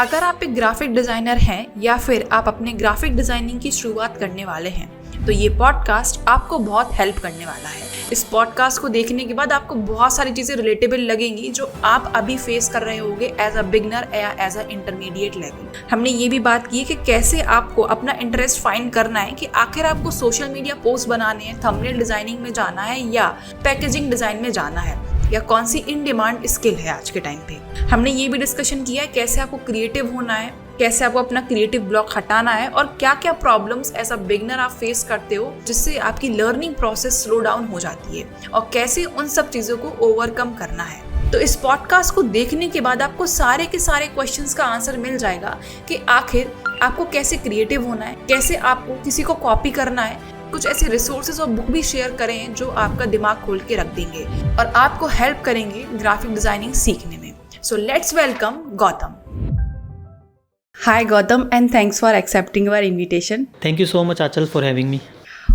अगर आप एक ग्राफिक डिज़ाइनर हैं या फिर आप अपने ग्राफिक डिज़ाइनिंग की शुरुआत करने वाले हैं तो ये पॉडकास्ट आपको बहुत हेल्प करने वाला है। इस पॉडकास्ट को देखने के बाद आपको बहुत सारी चीज़ें रिलेटेबल लगेंगी जो आप अभी फेस कर रहे होंगे एज अ बिगनर या एज अ इंटरमीडिएट लेवल। हमने ये भी बात की है कि कैसे आपको अपना इंटरेस्ट फाइंड करना है कि आखिर आपको सोशल मीडिया पोस्ट बनाने हैं, थंबनेल डिज़ाइनिंग में जाना है या पैकेजिंग डिज़ाइन में जाना है, या कौन सी इन डिमांड स्किल है आज के टाइम पे। हमने ये भी डिस्कशन किया है कैसे आपको क्रिएटिव होना है, कैसे आपको अपना क्रिएटिव ब्लॉक हटाना है और क्या क्या प्रॉब्लम्स एज अ बिगनर आप फेस करते हो जिससे आपकी लर्निंग प्रोसेस स्लो डाउन हो जाती है और कैसे उन सब चीज़ों को ओवरकम करना है। तो इस पॉडकास्ट को देखने के बाद आपको सारे के सारे क्वेश्चंस का आंसर मिल जाएगा कि आखिर आपको कैसे क्रिएटिव होना है, कैसे आपको किसी को कॉपी करना है। कुछ ऐसे रिसोर्सेज और बुक भी शेयर करें जो आपका दिमाग खोल के रख देंगे और आपको हेल्प करेंगे ग्राफिक डिजाइनिंग सीखने में। So let's welcome Gautam. Hi Gautam and thanks for accepting our invitation. Thank you so much Achal for having me.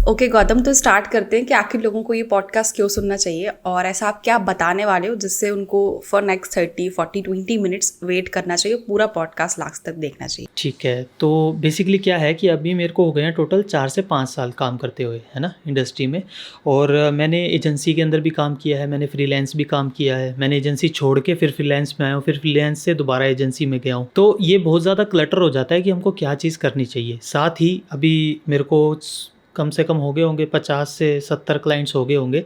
Okay Gautam, तो स्टार्ट करते हैं कि आखिर लोगों को ये पॉडकास्ट क्यों सुनना चाहिए और ऐसा आप क्या बताने वाले हो जिससे उनको फॉर नेक्स्ट 30, 40, 20 मिनट्स वेट करना चाहिए, पूरा पॉडकास्ट लास्ट तक देखना चाहिए। ठीक है, तो बेसिकली क्या है कि अभी मेरे को हो गए हैं टोटल 4 से 5 साल काम करते हुए, है ना, इंडस्ट्री में। और मैंने एजेंसी के अंदर भी काम किया है, मैंने फ्रीलांस भी काम किया है। मैंने एजेंसी छोड़ के फिर फ्रीलांस में आया हूँ, फिर फ्रीलांस से दोबारा एजेंसी में गया हूँ। तो ये बहुत ज़्यादा क्लटर हो जाता है कि हमको क्या चीज़ करनी चाहिए। साथ ही अभी मेरे को कम से कम हो गए होंगे 50 से 70 क्लाइंट्स हो गए होंगे,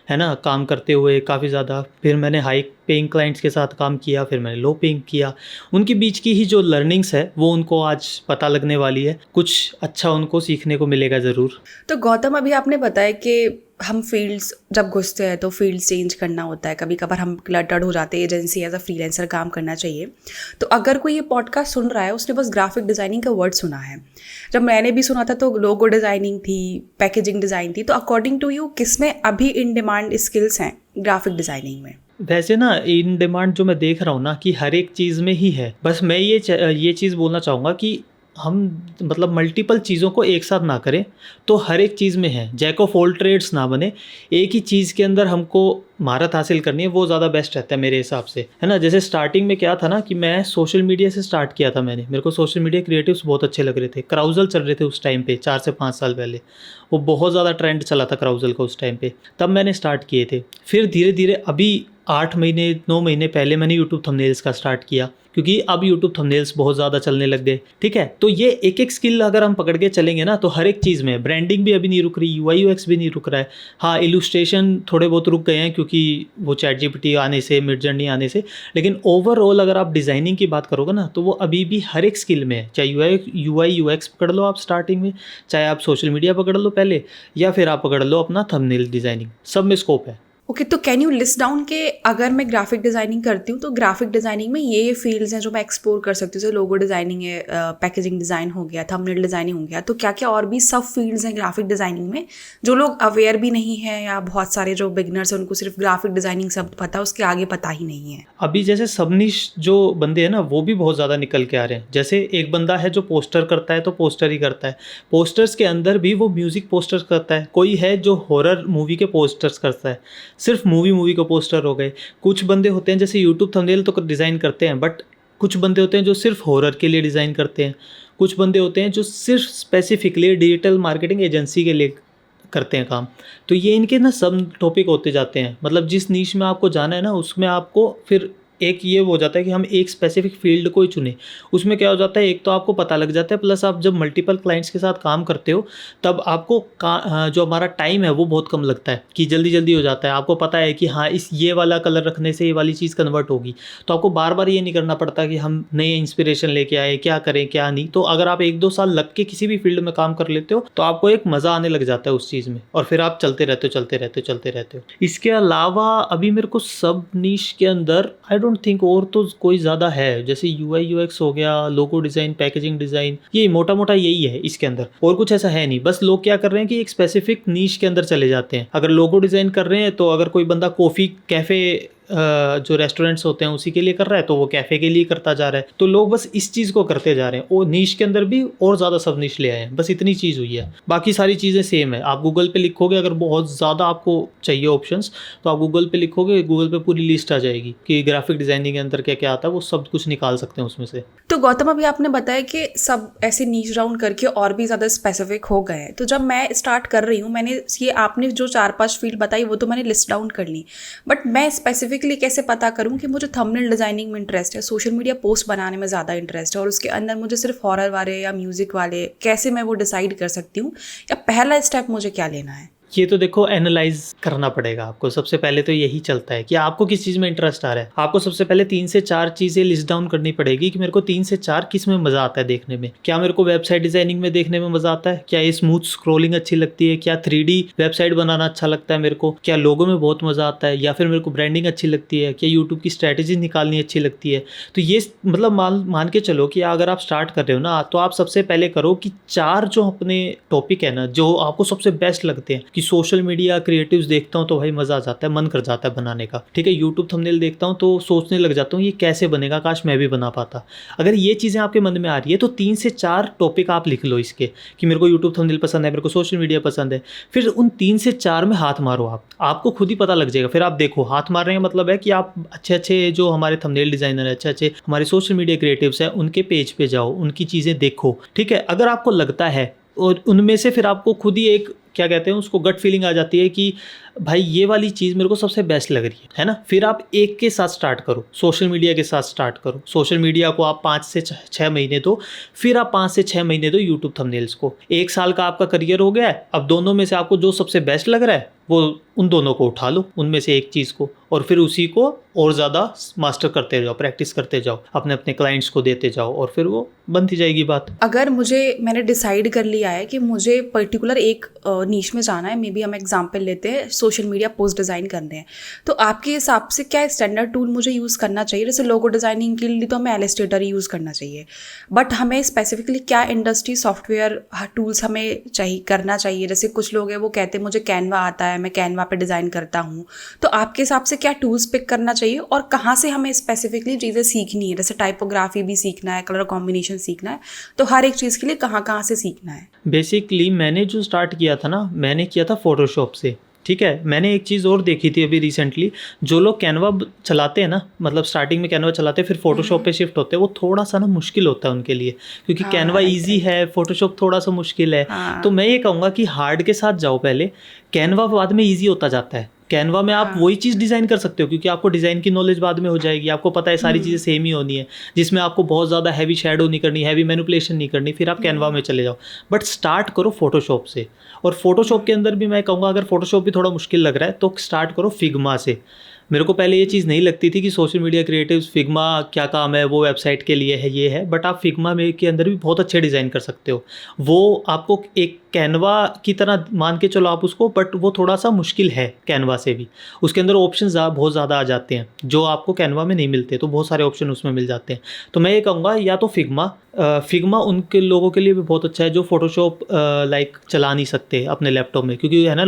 है ना, काम करते हुए काफ़ी ज़्यादा। फिर मैंने हाई पेइंग क्लाइंट्स के साथ काम किया, फिर मैंने लो पेइंग किया। उनके बीच की ही जो लर्निंग्स है वो उनको आज पता लगने वाली है, कुछ अच्छा उनको सीखने को मिलेगा ज़रूर। तो गौतम, अभी आपने बताया कि हम फील्ड्स जब घुसते हैं तो फील्ड चेंज करना होता है, कभी कभार हम क्लटर्ड हो जाते हैं, एजेंसी एज अ फ्रीलांसर काम करना चाहिए। तो अगर कोई ये पॉडकास्ट सुन रहा है, उसने बस ग्राफिक डिज़ाइनिंग का वर्ड सुना है, जब मैंने भी सुना था तो लोगो डिज़ाइनिंग थी, पैकेजिंग डिज़ाइन थी, तो अकॉर्डिंग टू यू किसमें अभी इन डिमांड स्किल्स हैं ग्राफिक डिज़ाइनिंग में? वैसे ना इन डिमांड जो मैं देख रहा हूँ ना कि हर एक चीज़ में ही है। बस मैं ये चीज़ बोलना चाहूँगा कि हम मतलब मल्टीपल चीज़ों को एक साथ ना करें, तो हर एक चीज़ में है। जैक ऑफ ऑल ट्रेड्स ना बने, एक ही चीज़ के अंदर हमको महारत हासिल करनी है, वो ज़्यादा बेस्ट रहता है मेरे हिसाब से, है ना। जैसे स्टार्टिंग में क्या था ना कि मैं सोशल मीडिया से स्टार्ट किया था। मेरे को सोशल मीडिया क्रिएटिव्स बहुत अच्छे लग रहे थे। क्राउजल चल रहे थे उस टाइम पे, 4 से 5 साल पहले वो बहुत ज़्यादा ट्रेंड चला था क्राउजल का उस टाइम पे, तब मैंने स्टार्ट किए थे। फिर धीरे धीरे अभी 8 महीने 9 महीने पहले मैंने यूट्यूब थंबनेल्स का स्टार्ट किया, क्योंकि अब यूट्यूब थंबनेल्स बहुत ज़्यादा चलने लग गए। ठीक है, तो ये एक एक स्किल अगर हम पकड़ के चलेंगे ना तो हर एक चीज़ में, ब्रांडिंग भी अभी नहीं रुक रही, UI UX भी नहीं रुक रहा है। हाँ, इलस्ट्रेशन थोड़े बहुत रुक गए हैं क्योंकि वो ChatGPT आने से, मिडजर्नी आने से, लेकिन ओवरऑल अगर आप डिज़ाइनिंग की बात करोगे ना तो वो अभी भी हर एक स्किल में है। चाहे UI UX पकड़ लो आप स्टार्टिंग में, चाहे आप सोशल मीडिया पकड़ लो पहले, या फिर आप पकड़ लो अपना थंबनेल डिज़ाइनिंग, सब में स्कोप है। ओके, तो कैन यू लिस्ट डाउन के अगर मैं ग्राफिक डिज़ाइनिंग करती हूँ तो ग्राफिक डिज़ाइनिंग में ये फील्ड्स हैं जो मैं एक्सप्लोर कर सकती हूँ, जैसे लोगो डिज़ाइनिंग है, पैकेजिंग डिज़ाइन हो गया, थंबनेल डिज़ाइनिंग हो गया, तो क्या क्या और भी सब फील्ड्स हैं ग्राफिक डिज़ाइनिंग में जो लोग अवेयर भी नहीं है, या बहुत सारे जो बिगनर्स हैं उनको सिर्फ ग्राफिक डिज़ाइनिंग सब पता है, उसके आगे पता ही नहीं है? अभी जैसे सबनिश जो बंदे हैं ना वो भी बहुत ज़्यादा निकल के आ रहे हैं। जैसे एक बंदा है जो पोस्टर करता है तो पोस्टर ही करता है, पोस्टर्स के अंदर भी वो म्यूज़िक पोस्टर्स करता है। कोई है जो हॉरर मूवी के पोस्टर्स करता है, सिर्फ मूवी को पोस्टर हो गए। कुछ बंदे होते हैं जैसे यूट्यूब थंबनेल तो डिज़ाइन करते हैं, बट कुछ बंदे होते हैं जो सिर्फ हॉरर के लिए डिज़ाइन करते हैं। कुछ बंदे होते हैं जो सिर्फ स्पेसिफिकली डिजिटल मार्केटिंग एजेंसी के लिए करते हैं काम। तो ये इनके ना सब टॉपिक होते जाते हैं। मतलब जिस नीश में आपको जाना है ना उसमें आपको फिर एक ये हो जाता है कि हम एक स्पेसिफिक फील्ड को ही चुने। उसमें क्या हो जाता है, एक तो आपको पता लग जाता है, प्लस आप जब मल्टीपल क्लाइंट्स के साथ काम करते हो तब आपको जो हमारा टाइम है वो बहुत कम लगता है, कि जल्दी जल्दी हो जाता है। आपको पता है कि हाँ इस ये वाला कलर रखने से ये वाली चीज़ कन्वर्ट होगी, तो आपको बार बार ये नहीं करना पड़ता कि हम नए इंस्पिरेशन लेके आए, क्या करें क्या नहीं। तो अगर आप 1-2 साल लग के किसी भी फील्ड में काम कर लेते हो तो आपको एक मज़ा आने लग जाता है उस चीज़ में, और फिर आप चलते रहते हो। इसके अलावा अभी मेरे को सब नीश के अंदर आई डोंट थिंक और तो कोई ज़्यादा है। जैसे UI UX हो गया, लोगो डिज़ाइन, पैकेजिंग डिज़ाइन, ये मोटा मोटा यही है इसके अंदर, और कुछ ऐसा है नहीं। बस लोग क्या कर रहे हैं कि एक स्पेसिफिक नीश के अंदर चले जाते हैं। अगर लोगो डिज़ाइन कर रहे हैं तो अगर कोई बंदा कॉफ़ी कैफ़े जो रेस्टोरेंट्स होते हैं उसी के लिए कर रहा है, तो वो कैफ़े के लिए करता जा रहा है। तो लोग बस इस चीज़ को करते जा रहे हैं, और नीश के अंदर भी और ज़्यादा सब नीश ले आए हैं, बस इतनी चीज़ हुई है। बाकी सारी चीज़ें सेम है। आप गूगल पे लिखोगे, अगर बहुत ज़्यादा आपको चाहिए ऑप्शंस, तो आप गूगल पे लिखोगे, गूगल पे पूरी लिस्ट आ जाएगी कि ग्राफिक डिज़ाइनिंग के अंदर क्या क्या आता है, वो सब कुछ निकाल सकते हैं उसमें से। तो गौतम, अभी आपने बताया कि सब ऐसे नीच डाउन करके और भी ज़्यादा स्पेसिफिक हो गए हैं। तो जब मैं स्टार्ट कर रही हूँ, मैंने ये आपने जो 4-5 फील्ड बताई वो तो मैंने लिस्ट डाउन कर ली, बट मैं स्पेसिफिकली कैसे पता करूँ कि मुझे थंबनेल डिज़ाइनिंग में इंटरेस्ट है, सोशल मीडिया पोस्ट बनाने में ज़्यादा इंटरेस्ट है, और उसके अंदर मुझे सिर्फ हॉरर वाले या म्यूज़िक वाले, कैसे मैं वो डिसाइड कर सकती हूँ, या पहला स्टेप मुझे क्या लेना है? ये तो देखो एनालाइज करना पड़ेगा आपको। सबसे पहले तो यही चलता है कि आपको किस चीज़ में इंटरेस्ट आ रहा है। आपको सबसे पहले 3 से 4 चीज़ें लिस्ट डाउन करनी पड़ेगी कि मेरे को 3 से 4 किस में मज़ा आता है देखने में। क्या मेरे को वेबसाइट डिज़ाइनिंग में देखने में मज़ा आता है, क्या ये स्मूथ स्क्रॉलिंग अच्छी लगती है, क्या 3D वेबसाइट बनाना अच्छा लगता है मेरे को, क्या लोगो में बहुत मज़ा आता है, या फिर मेरे को ब्रांडिंग अच्छी लगती है, क्या यूट्यूब की स्ट्रैटेजी निकालनी अच्छी लगती है। तो ये मतलब मान के चलो कि अगर आप स्टार्ट कर रहे हो ना, तो आप सबसे पहले करो कि 4 जो अपने टॉपिक है ना, जो आपको सबसे बेस्ट लगते हैं, कि सोशल मीडिया क्रिएटिव्स देखता हूँ तो भाई मज़ा आ जाता है, मन कर जाता है बनाने का, ठीक है। यूट्यूब थंबनेल देखता हूँ तो सोचने लग जाता हूँ ये कैसे बनेगा, काश मैं भी बना पाता। अगर ये चीज़ें आपके मन में आ रही है तो 3 से 4 टॉपिक आप लिख लो इसके, कि मेरे को यूट्यूब थंबनेल पसंद है, मेरे को सोशल मीडिया पसंद है। फिर उन 3 से 4 में हाथ मारो आपको खुद ही पता लग जाएगा। फिर आप देखो, हाथ मारने का मतलब है कि आप अच्छे जो हमारे थंबनेल डिज़ाइनर है, अच्छे हमारे सोशल मीडिया क्रिएटिव्स हैं, उनके पेज पे जाओ, उनकी चीज़ें देखो, ठीक है। अगर आपको लगता है, और उनमें से फिर आपको खुद ही एक, क्या कहते हैं उसको, गट फीलिंग आ जाती है कि भाई ये वाली चीज़ मेरे को सबसे बेस्ट लग रही है ना। फिर आप एक के साथ स्टार्ट करो, सोशल मीडिया के साथ स्टार्ट करो। सोशल मीडिया को आप 5 से 6 महीने दो, फिर आप 5 से 6 महीने दो यूट्यूब थंबनेल्स को। 1 साल का आपका करियर हो गया है। अब दोनों में से आपको जो सबसे बेस्ट लग रहा है वो उन दोनों को उठा लो, उनमें से एक चीज़ को, और फिर उसी को और ज़्यादा मास्टर करते जाओ, प्रैक्टिस करते जाओ, अपने अपने क्लाइंट्स को देते जाओ, और फिर वो बनती जाएगी बात। अगर मैंने डिसाइड कर लिया है कि मुझे पर्टिकुलर एक नीश में जाना है, मे बी हम एग्जांपल लेते हैं सोशल मीडिया पोस्ट डिज़ाइन करने हैं, तो आपके हिसाब से क्या स्टैंडर्ड टूल मुझे यूज़ करना चाहिए? जैसे लोगो डिज़ाइनिंग के लिए तो हमें एलिस्ट्रेटर ही यूज़ करना चाहिए, बट हमें स्पेसिफिकली क्या इंडस्ट्री सॉफ्टवेयर टूल्स हमें करना चाहिए? जैसे कुछ लोग हैं वो कहते हैं मुझे कैनवा आता है, मैं कैनवा पे डिज़ाइन करता हूँ, तो आपके हिसाब से क्या टूल्स पिक करना चाहिए, और कहाँ से हमें स्पेसिफिकली चीज़ें सीखनी है? जैसे टाइपोग्राफी भी सीखना है, कलर कॉम्बिनेशन सीखना है, तो हर एक चीज़ के लिए कहाँ से सीखना है? बेसिकली मैंने जो स्टार्ट किया था ना, मैंने किया था फोटोशॉप से, ठीक है। मैंने एक चीज़ और देखी थी अभी रिसेंटली, जो लोग कैनवा चलाते हैं ना, मतलब स्टार्टिंग में कैनवा चलाते हैं फिर फोटोशॉप पे शिफ्ट होते हैं, वो थोड़ा सा ना मुश्किल होता है उनके लिए, क्योंकि कैनवा इजी है, फोटोशॉप थोड़ा सा मुश्किल है। तो मैं ये कहूँगा कि हार्ड के साथ जाओ पहले, कैनवा बाद में ईजी होता जाता है। कैनवा में आप वही चीज़ डिज़ाइन कर सकते हो, क्योंकि आपको डिज़ाइन की नॉलेज बाद में हो जाएगी, आपको पता है सारी चीज़ें सेम ही होनी है, जिसमें आपको बहुत ज़्यादा हैवी शैडो नहीं करनी, हैवी मैनिपुलेशन नहीं करनी, फिर आप कैनवा में चले जाओ। बट स्टार्ट करो फोटोशॉप से, और फोटोशॉप के अंदर भी मैं कहूँगा अगर फोटोशॉप भी थोड़ा मुश्किल लग रहा है तो स्टार्ट करो फिग्मा से। मेरे को पहले ये चीज़ नहीं लगती थी कि सोशल मीडिया क्रिएटिव्स फिग्मा क्या काम है, वो वेबसाइट के लिए है, ये है, बट आप फिग्मा में के अंदर भी बहुत अच्छे डिज़ाइन कर सकते हो। वो आपको एक कैनवा की तरह मान के चलो आप उसको, बट वो थोड़ा सा मुश्किल है कैनवा से भी। उसके अंदर ऑप्शन बहुत ज़्यादा आ जाते हैं जो आपको कैनवा में नहीं मिलते, तो बहुत सारे ऑप्शन उसमें मिल जाते हैं। तो मैं ये कहूँगा या तो फिग्मा उनके लोगों के लिए भी बहुत अच्छा है जो फोटोशॉप लाइक चला नहीं सकते अपने लैपटॉप में, क्योंकि है ना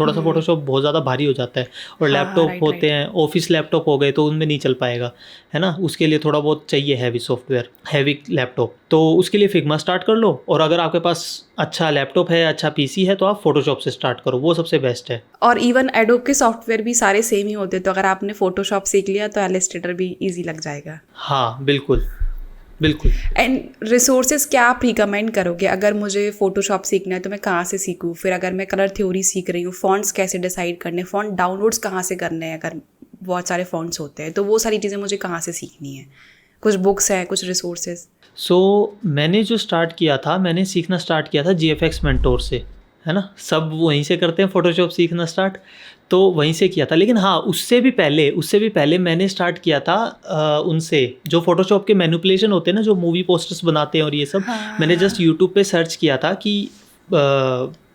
थोड़ा सा फोटोशॉप बहुत ज़्यादा भारी हो जाता है, और लैपटॉप होते हैं ऑफिस लैपटॉप हो गए तो उनमें नहीं चल पाएगा, है ना। उसके लिए थोड़ा बहुत चाहिए हैवी सॉफ्टवेयर, हैवी लैपटॉप, तो उसके लिए फिग्मा स्टार्ट कर लो। और अगर आपके पास अच्छा लैपटॉप है, अच्छा पीसी है, तो आप फोटोशॉप से स्टार्ट करो, वो सबसे बेस्ट है। और इवन एडोब के सॉफ्टवेयर भी सारे सेम ही होते हैं, तो अगर आपने फोटोशॉप सीख लिया तो एलिस्ट्रेटर भी ईजी लग जाएगा। हाँ बिल्कुल बिल्कुल। एंड रिसोर्सेज क्या आप रिकमेंड करोगे? अगर मुझे फोटोशॉप सीखना है तो मैं कहाँ से सीखूँ? फिर अगर मैं कलर थ्योरी सीख रही हूँ, फॉन्ट्स कैसे डिसाइड करने, फॉन्ट डाउनलोड्स कहाँ से करने हैं, अगर बहुत सारे फॉन्ट्स होते हैं तो वो सारी चीज़ें मुझे कहाँ से सीखनी है? कुछ बुक्स हैं, कुछ रिसोर्सेज? मैंने जो स्टार्ट किया था, मैंने सीखना स्टार्ट किया था GFX मेंटोर से, है ना। सब वहीं से करते हैं फोटोशॉप सीखना स्टार्ट, तो वहीं से किया था। लेकिन हाँ, उससे भी पहले मैंने स्टार्ट किया था उनसे, जो फोटोशॉप के मैनिपुलेशन होते हैं ना, जो मूवी पोस्टर्स बनाते हैं और ये सब। मैंने जस्ट यूट्यूब पे सर्च किया था कि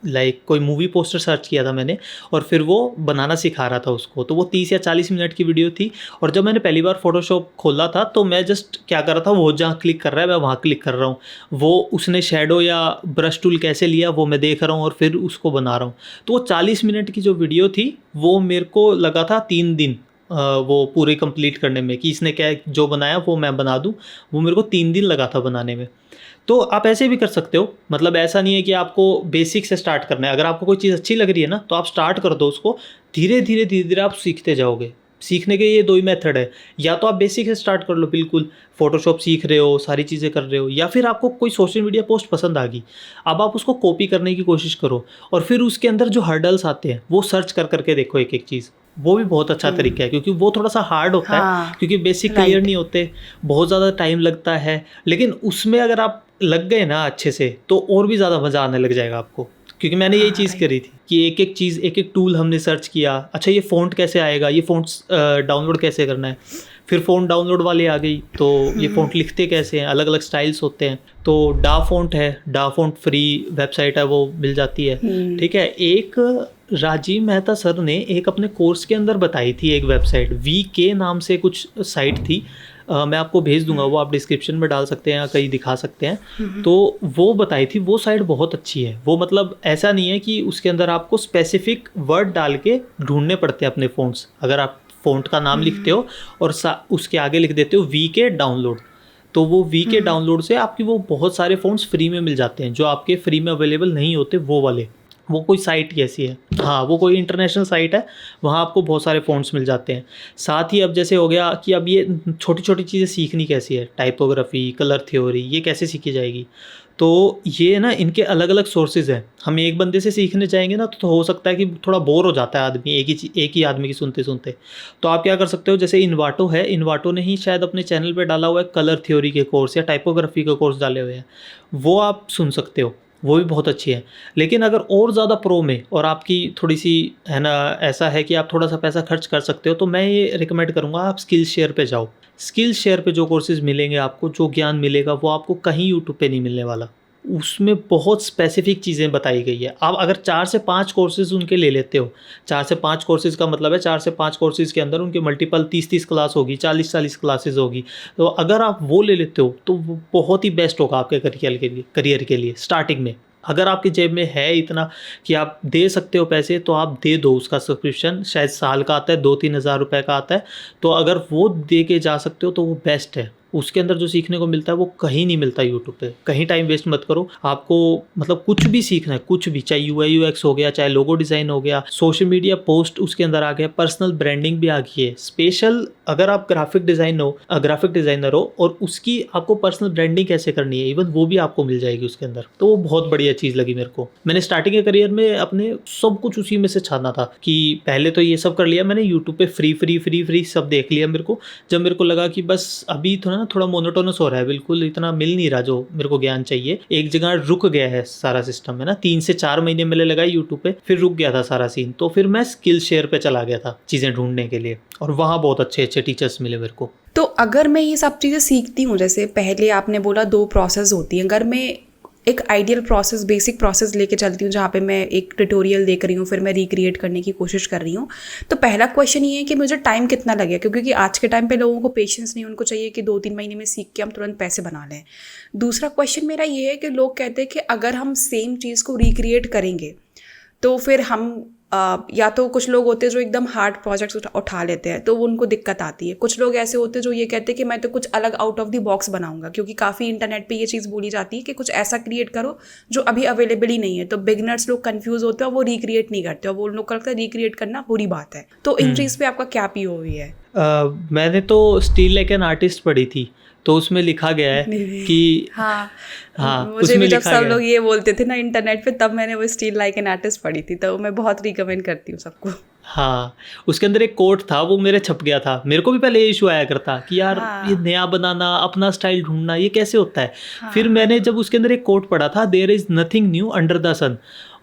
लाइक कोई मूवी पोस्टर सर्च किया था मैंने, और फिर वो बनाना सिखा रहा था उसको। तो वो 30 या 40 मिनट की वीडियो थी, और जब मैंने पहली बार फोटोशॉप खोला था तो मैं जस्ट क्या कर रहा था, वो जहाँ क्लिक कर रहा है मैं वहाँ क्लिक कर रहा हूँ, वो उसने शेडो या ब्रश टूल कैसे लिया वो मैं देख रहा हूँ, और फिर उसको बना रहा हूँ। तो वो 40 मिनट की जो वीडियो थी वो मेरे को लगा था 3 दिन वो पूरी कंप्लीट करने में कि इसने क्या जो बनाया वो मैं बना दूं। वो मेरे को 3 दिन लगा था बनाने में। तो आप ऐसे भी कर सकते हो, मतलब ऐसा नहीं है कि आपको बेसिक से स्टार्ट करना है। अगर आपको कोई चीज़ अच्छी लग रही है ना तो आप स्टार्ट कर दो उसको, धीरे धीरे धीरे धीरे आप सीखते जाओगे। सीखने के ये 2 ही मेथड है, या तो आप बेसिक से स्टार्ट कर लो, बिल्कुल फोटोशॉप सीख रहे हो, सारी चीज़ें कर रहे हो, या फिर आपको कोई सोशल मीडिया पोस्ट पसंद आ गई, अब आप उसको कॉपी करने की कोशिश करो और फिर उसके अंदर जो हर्डल्स आते हैं वो सर्च कर करके देखो एक एक चीज़। वो भी बहुत अच्छा तरीका है, क्योंकि वो थोड़ा सा हार्ड होता है, क्योंकि बेसिक क्लियर नहीं होते, बहुत ज़्यादा टाइम लगता है। लेकिन उसमें अगर आप लग गए ना अच्छे से तो और भी ज़्यादा मज़ा आने लग जाएगा आपको। क्योंकि मैंने यही चीज़ करी थी कि एक एक चीज़, एक एक टूल हमने सर्च किया। अच्छा ये फ़ॉन्ट कैसे आएगा, ये फ़ॉन्ट्स डाउनलोड कैसे करना है, फिर फ़ॉन्ट डाउनलोड वाली आ गई तो ये फ़ॉन्ट लिखते कैसे हैं, अलग अलग स्टाइल्स होते हैं। तो डा फ़ॉन्ट है, डा फ़ॉन्ट फ्री वेबसाइट है, वो मिल जाती है, ठीक है। एक राजीव मेहता सर ने एक अपने कोर्स के अंदर बताई थी एक वेबसाइट, VK नाम से कुछ साइट थी, मैं आपको भेज दूंगा, वो आप डिस्क्रिप्शन में डाल सकते हैं या कहीं दिखा सकते हैं। तो वो बताई थी, वो साइट बहुत अच्छी है। वो मतलब ऐसा नहीं है कि उसके अंदर आपको स्पेसिफिक वर्ड डाल के ढूंढने पड़ते हैं अपने फ़ॉन्ट्स। अगर आप फ़ॉन्ट का नाम लिखते हो और उसके आगे लिख देते हो VK डाउनलोड, तो वो VK डाउनलोड से आपकी वो बहुत सारे फ़ॉन्ट्स फ्री में मिल जाते हैं, जो आपके फ्री में अवेलेबल नहीं होते वो वाले। वो कोई साइट ही ऐसी है, हाँ वो कोई इंटरनेशनल साइट है, वहाँ आपको बहुत सारे फ़ॉन्ट्स मिल जाते हैं। साथ ही अब जैसे हो गया कि अब ये छोटी छोटी चीज़ें सीखनी कैसी है, टाइपोग्राफी, कलर थ्योरी, ये कैसे सीखी जाएगी। तो ये ना इनके अलग अलग सोर्सेज हैं। हम एक बंदे से सीखने जाएंगे ना तो हो सकता है कि थोड़ा बोर हो जाता है आदमी एक ही आदमी की सुनते सुनते। तो आप क्या कर सकते हो, जैसे इन्वाटो है, इन्वाटो ने ही शायद अपने चैनल पे डाला हुआ है कलर थ्योरी के कोर्स या टाइपोग्राफी के कोर्स डाले हुए हैं, वो आप सुन सकते हो, वो भी बहुत अच्छी है। लेकिन अगर और ज़्यादा प्रो में और आपकी थोड़ी सी है ना, ऐसा है कि आप थोड़ा सा पैसा खर्च कर सकते हो, तो मैं ये रिकमेंड करूँगा आप स्किल शेयर पे जाओ। स्किल शेयर पे जो कोर्सेज मिलेंगे आपको, जो ज्ञान मिलेगा वो आपको कहीं यूट्यूब पे नहीं मिलने वाला। उसमें बहुत स्पेसिफिक चीज़ें बताई गई है। आप अगर 4 से 5 कोर्सेज उनके ले लेते हो, 4 से 5 कोर्सेज का मतलब है 4 से 5 कोर्सेज के अंदर उनके मल्टीपल 30-30 क्लास होगी, 40-40 क्लासेज होगी। तो अगर आप वो ले लेते हो तो वो बहुत ही बेस्ट होगा आपके करियर के लिए स्टार्टिंग में। अगर आपकी जेब में है इतना कि आप दे सकते हो पैसे, तो आप दे दो उसका सब्सक्रिप्शन। शायद साल का आता है, 2-3 हज़ार रुपये का आता है। तो अगर वो दे के जा सकते हो तो वो बेस्ट है। उसके अंदर जो सीखने को मिलता है वो कहीं नहीं मिलता यूट्यूब पे। कहीं टाइम वेस्ट मत करो। आपको मतलब कुछ भी सीखना है, कुछ भी, चाहे UI UX हो गया, चाहे लोगो डिज़ाइन हो गया, सोशल मीडिया पोस्ट उसके अंदर आ गया, पर्सनल ब्रांडिंग भी आ गई है। स्पेशल अगर आप ग्राफिक डिज़ाइनर हो और उसकी आपको पर्सनल ब्रांडिंग कैसे करनी है, इवन वो भी आपको मिल जाएगी उसके अंदर। तो वो बहुत बढ़िया चीज़ लगी मेरे को। मैंने स्टार्टिंग के करियर में अपने सब कुछ उसी में से छाना था कि पहले तो ये सब कर लिया मैंने यूट्यूब पे, फ्री सब देख लिया। मेरे को जब मेरे को लगा कि बस अभी थोड़ा मोनोटोनस हो रहा है, बिल्कुल इतना मिल नहीं रहा जो मेरे को ज्ञान चाहिए, एक जगह रुक गया है सारा सिस्टम, है ना। 3 से 4 महीने मैंने लगाई यूट्यूब पे, फिर रुक गया था सारा सीन। तो फिर मैं स्किल शेयर पे चला गया था चीज़ें ढूंढने के लिए, और वहाँ बहुत अच्छे टीचर्स मिले मेरे को। तो अगर मैं ये सब चीज़ें सीखती हूँ, जैसे पहले आपने बोला 2 प्रोसेस होती हैं, अगर मैं एक आइडियल प्रोसेस, बेसिक प्रोसेस लेके चलती हूँ जहाँ पे मैं एक ट्यूटोरियल देख रही हूँ, फिर मैं रिक्रिएट करने की कोशिश कर रही हूँ, तो पहला क्वेश्चन ये है कि मुझे टाइम कितना लगेगा, क्योंकि आज के टाइम पे लोगों को पेशेंस नहीं, उनको चाहिए कि 2-3 महीने में सीख के हम तुरंत पैसे बना लें। दूसरा क्वेश्चन मेरा ये है कि लोग कहते हैं कि अगर हम सेम चीज़ को रिक्रिएट करेंगे तो फिर हम या तो कुछ लोग होते हैं जो एकदम हार्ड प्रोजेक्ट्स उठा लेते हैं, तो वो उनको दिक्कत आती है। कुछ लोग ऐसे होते हैं जो ये कहते हैं कि मैं तो कुछ अलग आउट ऑफ द बॉक्स बनाऊंगा, क्योंकि काफ़ी इंटरनेट पे ये चीज़ बोली जाती है कि कुछ ऐसा क्रिएट करो जो अभी अवेलेबल ही नहीं है। तो बिगनर्स लोग कंफ्यूज होते हैं और वो रिक्रिएट नहीं करते, और वो लोग को लगता है रिक्रिएट करना बुरी बात है। तो इन चीज़ पे आपका क्या POV है? मैंने तो स्टील लाइक एन आर्टिस्ट पढ़ी थी, तो उसमें लिखा गया है कि हाँ मुझे भी जब सब लोग ये बोलते थे ना इंटरनेट पे, तब मैंने वो स्टील लाइक एन आर्टिस्ट पढ़ी थी, तो मैं बहुत रिकमेंड करती हूँ सबको। हाँ, उसके अंदर एक कोट था, वो मेरे छप गया था। मेरे को भी पहले ये इशू आया करता कि यार ये नया बनाना, अपना स्टाइल ढूंढना, ये कैसे होता है। फिर मैंने जब उसके अंदर एक कोट पढ़ा था, there is nothing new under the sun,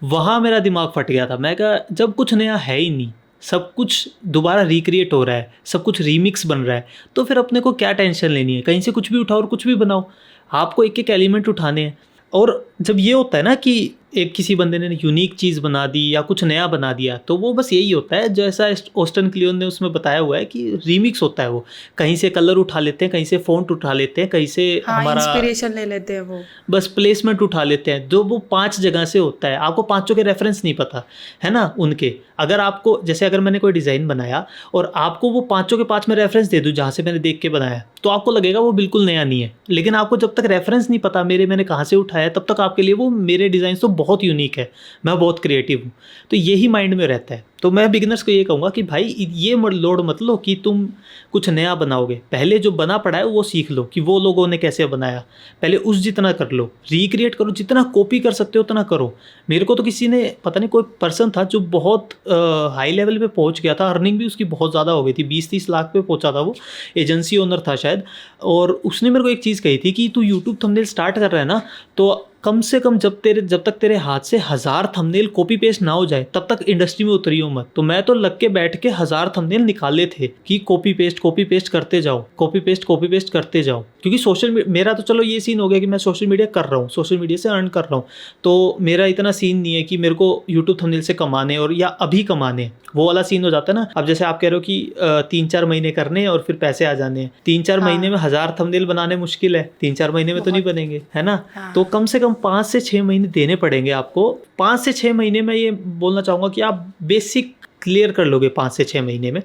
वहाँ मेरा दिमाग फट गया था। मैं कहा जब कुछ नया है ही नहीं, सब कुछ दोबारा रिक्रिएट हो रहा है, सब कुछ रीमिक्स बन रहा है, तो फिर अपने को क्या टेंशन लेनी है। कहीं से कुछ भी उठाओ और कुछ भी बनाओ। आपको एक एक एलिमेंट उठाने हैं, और जब ये होता है ना कि एक किसी बंदे ने यूनिक चीज़ बना दी या कुछ नया बना दिया, तो वो बस यही होता है जैसा ऑस्टन क्लियोन ने उसमें बताया हुआ है कि रीमिक्स होता है। वो कहीं से कलर उठा लेते हैं, कहीं से फ़ॉन्ट उठा लेते हैं, कहीं से हमारा इंस्पिरेशन ले लेते हैं, वो बस प्लेसमेंट उठा लेते हैं, जो वो 5 जगह से होता है। आपको पांचों के रेफरेंस नहीं पता है ना उनके। अगर आपको जैसे अगर मैंने कोई डिज़ाइन बनाया और आपको वो पांचों के 5 में रेफरेंस दे दूँ जहाँ से मैंने देख के बनाया, तो आपको लगेगा वो बिल्कुल नया नहीं है। लेकिन आपको जब तक रेफरेंस नहीं पता मैंने कहाँ से उठाया, तब तक आपके लिए वो मेरे डिज़ाइन तो बहुत यूनिक है, मैं बहुत क्रिएटिव हूँ। तो यही माइंड में रहता है। तो मैं बिगिनर्स को ये कहूँगा कि भाई ये लोड मत लो कि तुम कुछ नया बनाओगे। पहले जो बना पड़ा है वो सीख लो कि वो लोगों ने कैसे बनाया, पहले उस जितना कर लो, रिक्रिएट करो, जितना कॉपी कर सकते हो उतना करो। मेरे को तो किसी ने पता नहीं कोई पर्सन था जो बहुत हाई लेवल पे पहुंच गया था, अर्निंग भी उसकी बहुत ज़्यादा हो गई थी, 20-30 लाख पे पहुंचा था वो, एजेंसी ओनर था शायद। और उसने मेरे को एक चीज़ कही थी कि तू यूट्यूब थंबनेल स्टार्ट कर रहा है ना, तो कम से कम जब तक तेरे हाथ से 1000 थंबनेल कॉपी पेस्ट ना हो जाए तब तक इंडस्ट्री में उतरियो मत। तो मैं तो लग के बैठ के 1000 थंबनेल निकाले थे कि कॉपी पेस्ट करते जाओ, कॉपी पेस्ट करते जाओ। क्योंकि मेरा तो चलो ये सीन हो गया कि मैं सोशल मीडिया कर रहा हूँ, सोशल मीडिया से अर्न कर रहा हूँ, तो मेरा इतना सीन नहीं है कि मेरे को यूट्यूब थंबनेल से कमाने और या अभी कमाने, वो वाला सीन हो जाता है ना। अब जैसे आप कह रहे हो कि 3-4 महीने करने और फिर पैसे आ जाने हैं, 3-4 महीने में 1000 थंबनेल बनाने मुश्किल है, 3-4 महीने में तो नहीं बनेंगे, है ना। तो कम से कम 5 से 6 महीने देने पड़ेंगे आपको। 5 से 6 महीने में ये बोलना चाहूँगा कि आप बेसिक क्लियर कर लोगे 5 से 6 महीने में,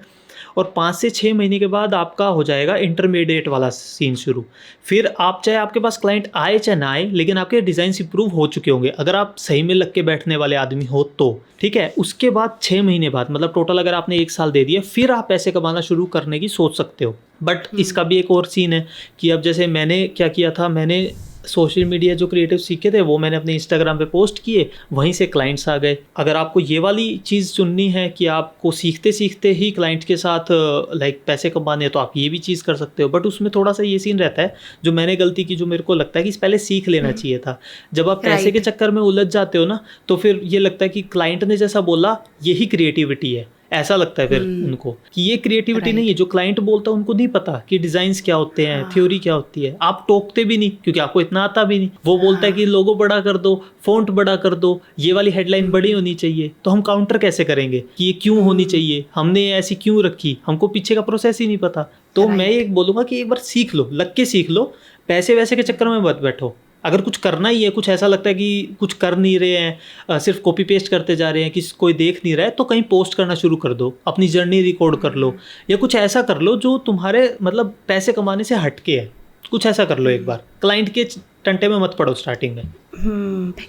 और 5 से 6 महीने के बाद आपका हो जाएगा इंटरमीडिएट वाला सीन शुरू। फिर आप चाहे आपके पास क्लाइंट आए चाहे ना आए, लेकिन आपके डिज़ाइंस इंप्रूव हो चुके होंगे अगर आप सही में लग के बैठने वाले आदमी हो तो, ठीक है। उसके बाद 6 महीने बाद, मतलब टोटल अगर आपने 1 साल दे दिया, फिर आप पैसे कमाना शुरू करने की सोच सकते हो। बट इसका भी एक और सीन है कि अब जैसे मैंने क्या किया था, मैंने सोशल मीडिया जो क्रिएटिव सीखे थे वो मैंने अपने इंस्टाग्राम पे पोस्ट किए, वहीं से क्लाइंट्स आ गए। अगर आपको ये वाली चीज़ चुननी है कि आपको सीखते सीखते ही क्लाइंट के साथ लाइक पैसे कमाने हैं, तो आप ये भी चीज़ कर सकते हो। बट उसमें थोड़ा सा ये सीन रहता है, जो मैंने गलती की, जो मेरे को लगता है कि पहले सीख लेना चाहिए था। जब आप पैसे के चक्कर में उलझ जाते हो ना, तो फिर ये लगता है कि क्लाइंट ने जैसा बोला यही क्रिएटिविटी है, ऐसा लगता है फिर उनको कि ये क्रिएटिविटी नहीं है। जो क्लाइंट बोलता है उनको नहीं पता कि डिजाइन्स क्या होते हैं, थ्योरी क्या होती है। आप टोकते भी नहीं क्योंकि आपको इतना आता भी नहीं। वो बोलता है कि लोगो बड़ा कर दो, फॉन्ट बड़ा कर दो, ये वाली हेडलाइन बड़ी होनी चाहिए, तो हम काउंटर कैसे करेंगे कि ये क्यों होनी चाहिए, हमने ऐसी क्यों रखी, हमको पीछे का प्रोसेस ही नहीं पता। तो मैं ये बोलूँगा कि एक बार सीख लो, लग के सीख लो, पैसे वैसे के चक्कर में मत बैठो। अगर कुछ करना ही है, कुछ ऐसा लगता है कि कुछ कर नहीं रहे हैं, सिर्फ कॉपी पेस्ट करते जा रहे हैं, कि कोई देख नहीं रहा है, तो कहीं पोस्ट करना शुरू कर दो, अपनी जर्नी रिकॉर्ड कर लो, या कुछ ऐसा कर लो जो तुम्हारे मतलब पैसे कमाने से हटके है। कुछ ऐसा कर लो एक बार, क्लाइंट के टंटे में मत पड़ो स्टार्टिंग में।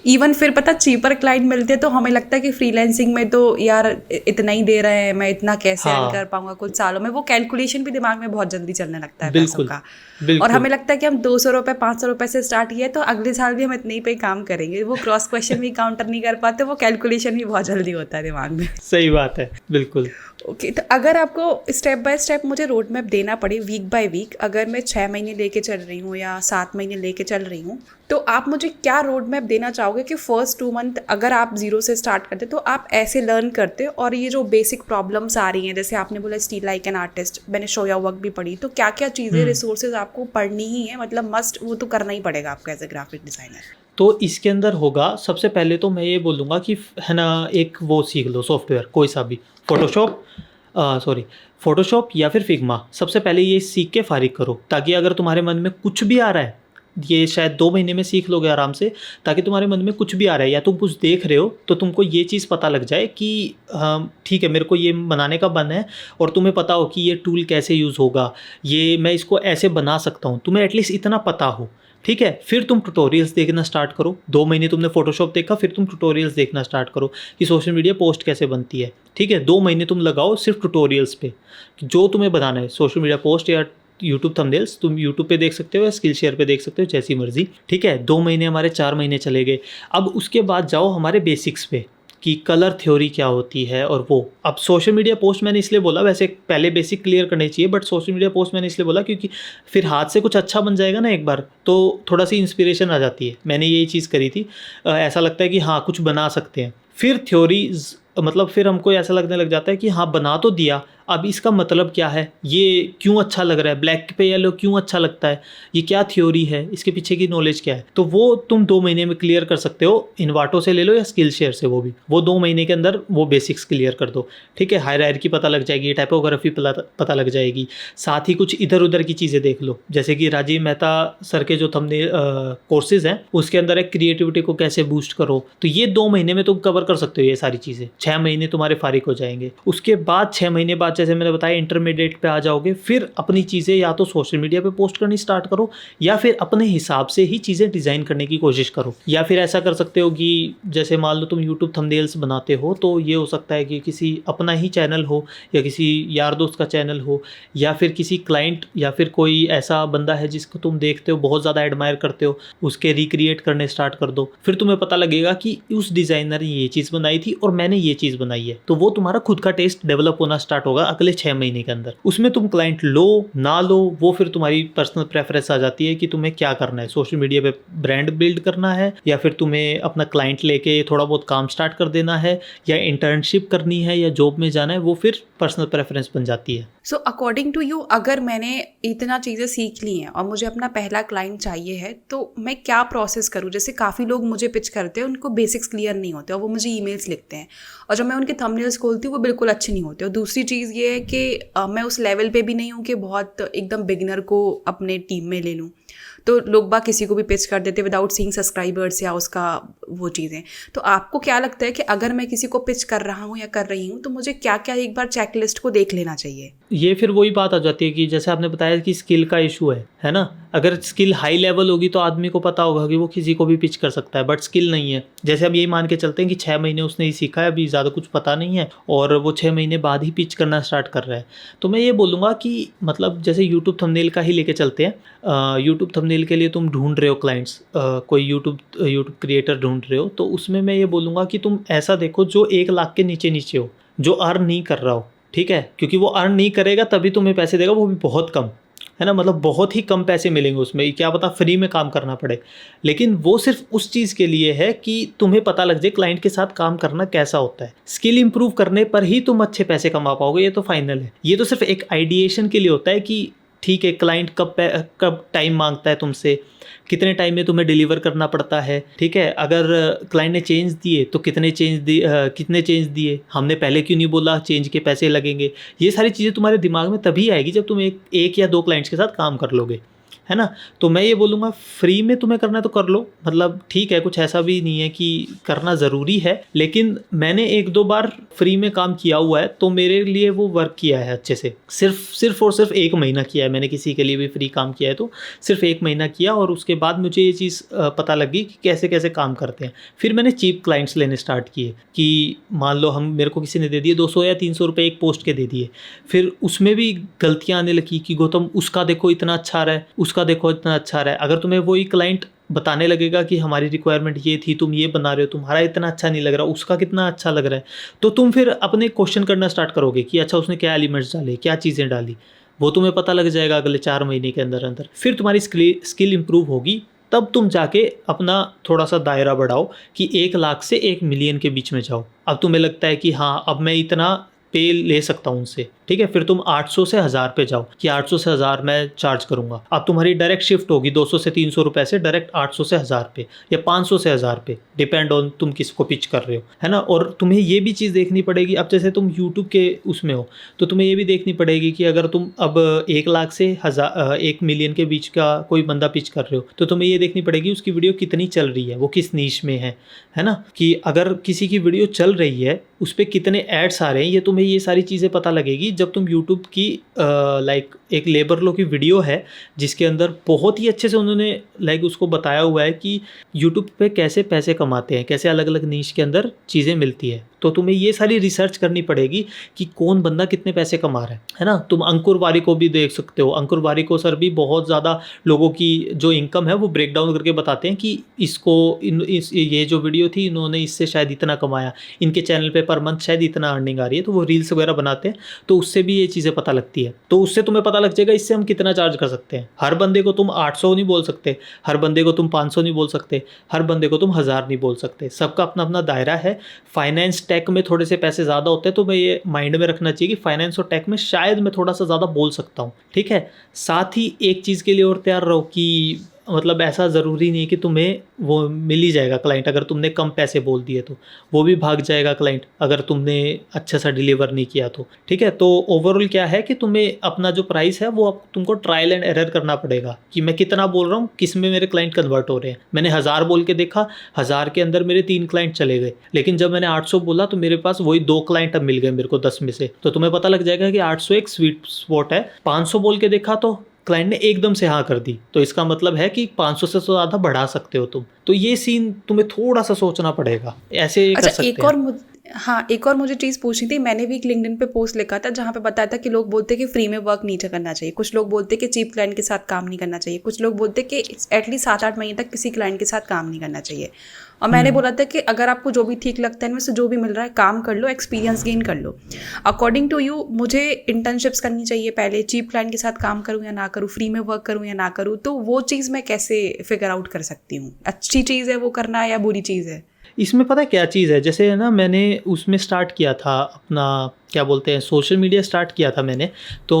इवन फिर पता चीपर क्लाइंट मिलते हैं तो हमें लगता है कि फ्रीलांसिंग में तो यार इतना ही दे रहे हैं, मैं इतना कैसे अर्न कर पाऊंगा कुछ सालों में। वो कैलकुलेशन भी दिमाग में बहुत जल्दी चलने लगता है पैसों का, और हमें लगता है कि हम 200 रुपये 500 रुपये से स्टार्ट किए तो अगले साल भी हम इतने ही पे काम करेंगे। वो क्रॉस क्वेश्चन भी काउंटर नहीं कर पाते, वो कैलकुलेशन भी बहुत जल्दी होता है दिमाग में। सही बात है, बिल्कुल। ओके, तो अगर आपको स्टेप बाय स्टेप मुझे रोड मैप देना पड़े वीक बाय वीक, अगर मैं 6 महीने लेके चल रही हूँ या 7 महीने लेके चल रही हूँ, तो आप मुझे क्या रोड मैप देना चाहोगे कि फर्स्ट 2 मंथ अगर आप 0 से स्टार्ट करते तो आप ऐसे लर्न करते, और ये जो बेसिक प्रॉब्लम्स आ रही हैं, जैसे आपने बोला स्टील लाइक एन आर्टिस्ट, मैंने शोया वर्क भी पढ़ी, तो क्या क्या चीज़ें रिसोर्सेज आपको पढ़नी ही है, मतलब मस्ट, वो तो करना ही पड़ेगा आपको एज ए ग्राफिक डिज़ाइनर। तो इसके अंदर होगा, सबसे पहले तो मैं ये बोलूँगा कि है ना, एक वो सीख लो सॉफ्टवेयर कोई सा भी, फोटोशॉप या फिर फिग्मा। सबसे पहले ये सीख के फारिग करो, ताकि अगर तुम्हारे मन में कुछ भी आ रहा है, ये शायद 2 महीने में सीख लोगे आराम से, ताकि तुम्हारे मन में कुछ भी आ रहा है या तुम कुछ देख रहे हो तो तुमको ये चीज़ पता लग जाए कि ठीक है, मेरे को ये बनाने का मन है, और तुम्हें पता हो कि ये टूल कैसे यूज़ होगा, ये मैं इसको ऐसे बना सकता हूँ, तुम्हें एटलीस्ट इतना पता हो, ठीक है। फिर तुम ट्यूटोरियल्स देखना स्टार्ट करो। 2 महीने तुमने फोटोशॉप देखा, फिर तुम ट्यूटोरियल्स देखना स्टार्ट करो कि सोशल मीडिया पोस्ट कैसे बनती है, ठीक है। 2 महीने तुम लगाओ सिर्फ ट्यूटोरियल्स पे, जो तुम्हें बनाना है, सोशल मीडिया पोस्ट या यूट्यूब थंबनेल्स तुम यूट्यूब पे देख सकते हो या स्किल शेयर पे देख सकते हो, जैसी मर्जी, ठीक है। 2 महीने हमारे 4 महीने चले गए। अब उसके बाद जाओ हमारे बेसिक्स पे कि कलर थ्योरी क्या होती है, और वो अब सोशल मीडिया पोस्ट मैंने इसलिए बोला, वैसे पहले बेसिक क्लियर करने चाहिए, बट सोशल मीडिया पोस्ट मैंने इसलिए बोला क्योंकि फिर हाथ से कुछ अच्छा बन जाएगा ना एक बार, तो थोड़ा सी इंस्पिरेशन आ जाती है। मैंने यही चीज़ करी थी, ऐसा लगता है कि हाँ कुछ बना सकते हैं। फिर थ्योरी मतलब फिर हमको ऐसा लगने लग जाता है कि हाँ बना तो दिया, अब इसका मतलब क्या है, ये क्यों अच्छा लग रहा है, ब्लैक पे येलो क्यों अच्छा लगता है, ये क्या थ्योरी है, इसके पीछे की नॉलेज क्या है। तो वो तुम 2 महीने में क्लियर कर सकते हो। इन्वाटो से ले लो या स्किल शेयर से, वो 2 महीने के अंदर वो बेसिक्स क्लियर कर दो, ठीक है। हायरार्की पता लग जाएगी, टाइपोग्राफी पता लग जाएगी, साथ ही कुछ इधर उधर की चीज़ें देख लो, जैसे कि राजीव मेहता सर के जो थंबनेल कोर्सेज हैं उसके अंदर एक क्रिएटिविटी को कैसे बूस्ट करो, तो ये 2 महीने में तुम कवर कर सकते हो ये सारी चीज़ें। 6 महीने तुम्हारे फारिग हो जाएंगे। उसके बाद 6 महीने बाद जैसे मैंने बताया इंटरमीडिएट पे आ जाओगे, फिर अपनी चीज़ें या तो सोशल मीडिया पे पोस्ट करनी स्टार्ट करो या फिर अपने हिसाब से ही चीज़ें डिज़ाइन करने की कोशिश करो। या फिर ऐसा कर सकते हो कि जैसे मान लो तुम यूट्यूब थंबनेल्स बनाते हो, तो ये हो सकता है कि किसी अपना ही चैनल हो या किसी यार दोस्त का चैनल हो या फिर किसी क्लाइंट या फिर कोई ऐसा बंदा है जिसको तुम देखते हो, बहुत ज़्यादा एडमायर करते हो, उसके रिक्रिएट करने स्टार्ट कर दो। फिर तुम्हें पता लगेगा कि उस डिज़ाइनर ने ये चीज़ बनाई थी और मैंने ये चीज़ बनाई है, तो वो तुम्हारा खुद का टेस्ट डेवलप होना स्टार्ट होगा अगले 6 महीने के अंदर। उसमें तुम क्लाइंट लो ना लो वो फिर तुम्हारी पर्सनल प्रेफरेंस आ जाती है कि तुम्हें क्या करना है, सोशल मीडिया पे ब्रांड बिल्ड करना है या फिर तुम्हें अपना क्लाइंट लेके थोड़ा बहुत काम स्टार्ट कर देना है या इंटर्नशिप करनी है या जॉब में जाना है, वो फिर पर्सनल प्रेफरेंस बन जाती है। सो अकॉर्डिंग टू यू, अगर मैंने इतना चीज़ें सीख ली हैं और मुझे अपना पहला क्लाइंट चाहिए है, तो मैं क्या प्रोसेस करूँ? जैसे काफ़ी लोग मुझे पिच करते हैं, उनको बेसिक्स क्लियर नहीं होते और वो मुझे ईमेल्स लिखते हैं और जब मैं उनके थंबनेल्स खोलती हूँ वो बिल्कुल अच्छे नहीं होते। और दूसरी चीज़ ये है कि मैं उस लेवल पे भी नहीं हूँ कि बहुत एकदम बिगिनर को अपने टीम में ले लूँ, तो लोग बाग किसी को भी पिच कर देते विदाउट सीइंग सब्सक्राइबर्स या उसका वो चीज़ें। तो आपको क्या लगता है कि अगर मैं किसी को पिच कर रहा हूँ या कर रही हूँ तो मुझे क्या क्या एक बार चेकलिस्ट को देख लेना चाहिए? ये फिर वही बात आ जाती है कि जैसे आपने बताया कि स्किल का इशू है ना। अगर स्किल हाई लेवल होगी तो आदमी को पता होगा कि वो किसी को भी पिच कर सकता है, बट स्किल नहीं है। जैसे अब यही मान के चलते हैं कि 6 महीने उसने ही सीखा है, अभी ज़्यादा कुछ पता नहीं है और वो 6 महीने बाद ही पिच करना स्टार्ट कर रहा है, तो मैं ये बोलूँगा कि मतलब जैसे यूट्यूब थंबनेल का ही लेके चलते हैं। यूट्यूब थंबनेल के लिए तुम ढूंढ रहे हो क्लाइंट्स, कोई यूट्यूब क्रिएटर ढूंढ रहे हो, तो उसमें मैं ये बोलूँगा कि तुम ऐसा देखो जो 1 लाख के नीचे हो, जो अर्न नहीं कर रहा हो, ठीक है, क्योंकि वो अर्न नहीं करेगा तभी तुम्हें पैसे देगा, वो भी बहुत कम, है ना, मतलब बहुत ही कम पैसे मिलेंगे उसमें, क्या पता फ्री में काम करना पड़े, लेकिन वो सिर्फ उस चीज़ के लिए है कि तुम्हें पता लग जाए क्लाइंट के साथ काम करना कैसा होता है। स्किल इंप्रूव करने पर ही तुम अच्छे पैसे कमा पाओगे, ये तो फाइनल है। ये तो सिर्फ एक आइडिएशन के लिए होता है कि ठीक है क्लाइंट कब टाइम मांगता है तुमसे, कितने टाइम में तुम्हें डिलीवर करना पड़ता है, ठीक है। अगर क्लाइंट ने चेंज दिए तो कितने चेंज दिए, हमने पहले क्यों नहीं बोला चेंज के पैसे लगेंगे। ये सारी चीज़ें तुम्हारे दिमाग में तभी आएगी जब तुम एक या 2 क्लाइंट्स के साथ काम कर लोगे, है ना। तो मैं ये बोलूँगा फ्री में तुम्हें करना है तो कर लो, मतलब ठीक है, कुछ ऐसा भी नहीं है कि करना ज़रूरी है, लेकिन मैंने 1-2 बार फ्री में काम किया हुआ है तो मेरे लिए वो वर्क किया है अच्छे से। सिर्फ और सिर्फ 1 महीना किया है मैंने किसी के लिए भी फ्री काम किया है, तो सिर्फ 1 महीना किया और उसके बाद मुझे ये चीज़ पता लगी कि कैसे कैसे काम करते हैं। फिर मैंने चीप क्लाइंट्स लेने स्टार्ट किए कि मान लो मेरे को किसी ने दे दिए 200 या 300 रुपये एक पोस्ट के दे दिए, फिर उसमें भी गलतियाँ आने लगी कि गौतम उसका देखो इतना अच्छा रहा है, उसका देखो इतना अच्छा रहा है। अगर तुम्हें वही क्लाइंट बताने लगेगा कि हमारी रिक्वायरमेंट ये थी, तुम ये बना रहे हो, तुम्हारा इतना अच्छा नहीं लग रहा, उसका कितना अच्छा लग रहा है, तो तुम फिर अपने क्वेश्चन करना स्टार्ट करोगे कि अच्छा उसने क्या एलिमेंट्स डाले, क्या चीज़ें डाली, वो तुम्हें पता लग जाएगा अगले 4 महीने के अंदर। फिर तुम्हारी स्किल इंप्रूव होगी, तब तुम जाके अपना थोड़ा सा दायरा बढ़ाओ कि 1 लाख से 1 मिलियन के बीच में जाओ। अब तुम्हें लगता है कि हाँ अब मैं इतना पे ले सकता हूँ उनसे, ठीक है, फिर तुम 800 से 1000 पे जाओ कि 800 से 1000 मैं चार्ज करूँगा। अब तुम्हारी डायरेक्ट शिफ्ट होगी 200 से 300 रुपये से डायरेक्ट 800 से 1000 पे या 500 से 1000 पे, डिपेंड ऑन तुम किसको पिच कर रहे हो, है ना। और तुम्हें ये भी चीज़ देखनी पड़ेगी, अब जैसे तुम यूट्यूब के उसमें हो तो तुम्हें ये भी देखनी पड़ेगी कि अगर तुम अब 1 लाख से 1 मिलियन के बीच का कोई बंदा पिच कर रहे हो तो तुम्हें ये देखनी पड़ेगी उसकी वीडियो कितनी चल रही है, वो किस नीश में है ना, कि अगर किसी की वीडियो चल रही है उस पर कितने एड्स आ रहे हैं, ये तुम्हें ये सारी चीज़ें पता लगेगी जब तुम यूट्यूब की लाइक एक लेबर लो की वीडियो है जिसके अंदर बहुत ही अच्छे से उन्होंने लाइक उसको बताया हुआ है कि यूट्यूब पे कैसे पैसे कमाते हैं, कैसे अलग अलग नीश के अंदर चीज़ें मिलती है। तो तुम्हें ये सारी रिसर्च करनी पड़ेगी कि कौन बंदा कितने पैसे कमा रहा है ना। तुम अंकुर वारिक को भी देख सकते हो, अंकुर वारिक को सर भी बहुत ज़्यादा लोगों की जो इनकम है वो ब्रेक डाउन करके बताते हैं कि इसको ये जो वीडियो थी इन्होंने इससे शायद इतना कमाया, इनके चैनल पे पर मंथ शायद इतना अर्निंग आ रही है। तो वो रील्स वगैरह बनाते हैं, तो उससे भी ये चीज़ें पता लगती है। तो उससे तुम्हें पता लग जाएगा इससे हम कितना चार्ज कर सकते हैं। हर बंदे को तुम 800 नहीं बोल सकते, हर बंदे को तुम 500 नहीं बोल सकते, हर बंदे को तुम 1000 नहीं बोल सकते। सबका अपना अपना दायरा है। फाइनेंस टेक में थोड़े से पैसे ज़्यादा होते हैं, तो मैं ये माइंड में रखना चाहिए कि फाइनेंस और टेक में शायद मैं थोड़ा सा ज़्यादा बोल सकता हूँ, ठीक है। साथ ही एक चीज़ के लिए और तैयार रहो कि मतलब ऐसा ज़रूरी नहीं कि तुम्हें वो मिल ही जाएगा क्लाइंट। अगर तुमने कम पैसे बोल दिए तो वो भी भाग जाएगा क्लाइंट, अगर तुमने अच्छा सा डिलीवर नहीं किया तो, ठीक है। तो ओवरऑल क्या है कि तुम्हें अपना जो प्राइस है वो अब तुमको ट्रायल एंड एरर करना पड़ेगा कि मैं कितना बोल रहा हूँ, किस में मेरे क्लाइंट कन्वर्ट हो रहे हैं। मैंने 1000 बोल के देखा, 1000 के अंदर मेरे 3 क्लाइंट चले गए, लेकिन जब मैंने 800 बोला तो मेरे पास वही 2 क्लाइंट अब मिल गए मेरे को 10 में से। तो तुम्हें पता लग जाएगा कि 800 एक स्वीट स्पॉट है। 500 बोल के देखा तो क्लाइंट ने एकदम से हाँ कर दी, तो इसका मतलब है कि 500 से तो ज़्यादा बढ़ा सकते हो तुम। तो ये सीन तुम्हें थोड़ा सा सोचना पड़ेगा, ऐसे कर सकते हैं। एक और मुझे चीज़ पूछनी थी। मैंने भी एक लिंक्डइन पे पोस्ट लिखा था जहाँ पे बताया था कि लोग बोलते हैं कि फ्री में वर्क नहीं करना चाहिए, कुछ लोग बोलते हैं कि चीप क्लाइंट के साथ काम नहीं करना चाहिए, कुछ लोग बोलते हैं कि एटलीस्ट 7-8 महीने तक किसी क्लाइंट के साथ काम नहीं करना चाहिए। और मैंने बोला था कि अगर आपको जो भी ठीक लगता है इनमें से जो भी मिल रहा है काम कर लो, एक्सपीरियंस गेन कर लो। अकॉर्डिंग टू यू मुझे इंटर्नशिप्स करनी चाहिए पहले, चीप क्लाइंट के साथ काम करूँ या ना करूँ, फ्री में वर्क करूँ या ना करूँ, तो वो चीज़ मैं कैसे फिगर आउट कर सकती हूँ? अच्छी चीज़ है वो करना या बुरी चीज़ है? इसमें पता है क्या चीज़ है, जैसे है ना मैंने उसमें स्टार्ट किया था अपना क्या बोलते हैं सोशल मीडिया स्टार्ट किया था मैंने। तो